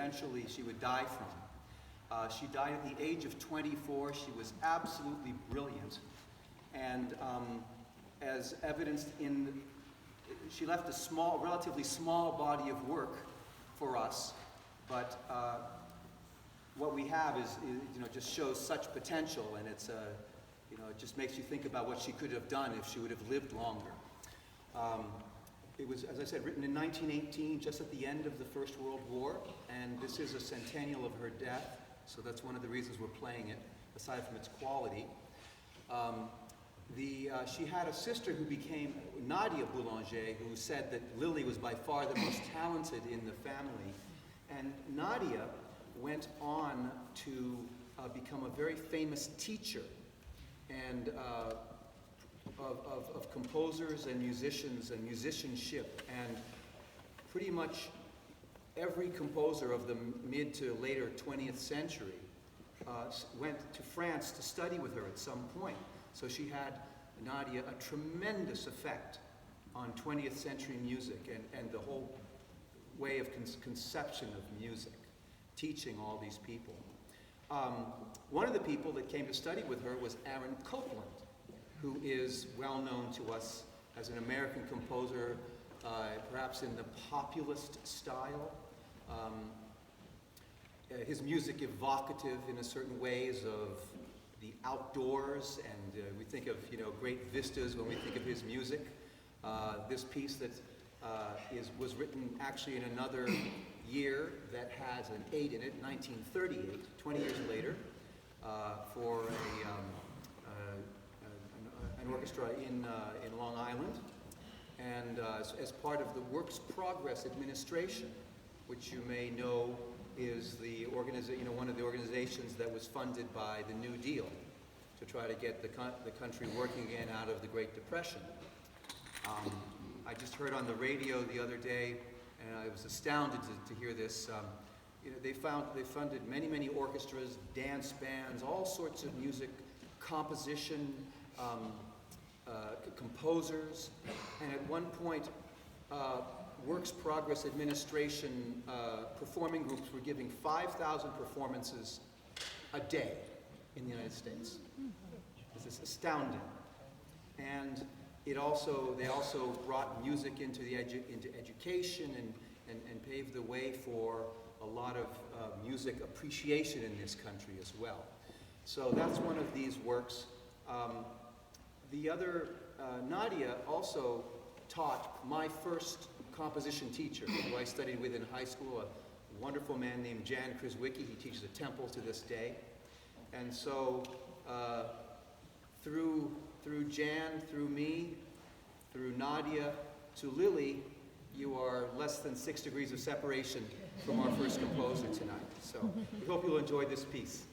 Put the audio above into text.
eventually she would die from. She died at the age of 24. She was absolutely brilliant. And as evidenced in, she left a small, relatively small body of work for us, but what we have is just shows such potential, and it's it just makes you think about what she could have done if she would have lived longer. It was, as I said, written in 1918, just at the end of the First World War, and this is a centennial of her death, so that's one of the reasons we're playing it, aside from its quality. She had a sister who became Nadia Boulanger, who said that Lily was by far the most talented in the family. And Nadia went on to become a very famous teacher and of composers and musicians and musicianship. And pretty much every composer of the mid to later 20th century went to France to study with her at some point. So she had, Nadia, a tremendous effect on 20th century music and the whole way of conception of music, teaching all these people. One of the people that came to study with her was Aaron Copland, who is well known to us as an American composer, perhaps in the populist style. His music evocative in a certain ways of the outdoors, and we think of great vistas when we think of his music. This piece that was written actually in another year that has an 8 in it, 1938, 20 years later, for an orchestra in Long Island, and as part of the Works Progress Administration, which you may know is the one of the organizations that was funded by the New Deal to try to get the country working again out of the Great Depression. I just heard on the radio the other day, and I was astounded to hear this. They funded many orchestras, dance bands, all sorts of music, composition, composers, and at one point, Works Progress Administration performing groups were giving 5,000 performances a day in the United States. This is astounding. And they also brought music into education and paved the way for a lot of music appreciation in this country as well. So that's one of these works. The other, Nadia also taught my first composition teacher, who I studied with in high school, a wonderful man named Jan Krizwicki. He teaches at Temple to this day. And so through Jan, through me, through Nadia, to Lily, you are less than 6 degrees of separation from our first composer tonight. So we hope you'll enjoy this piece.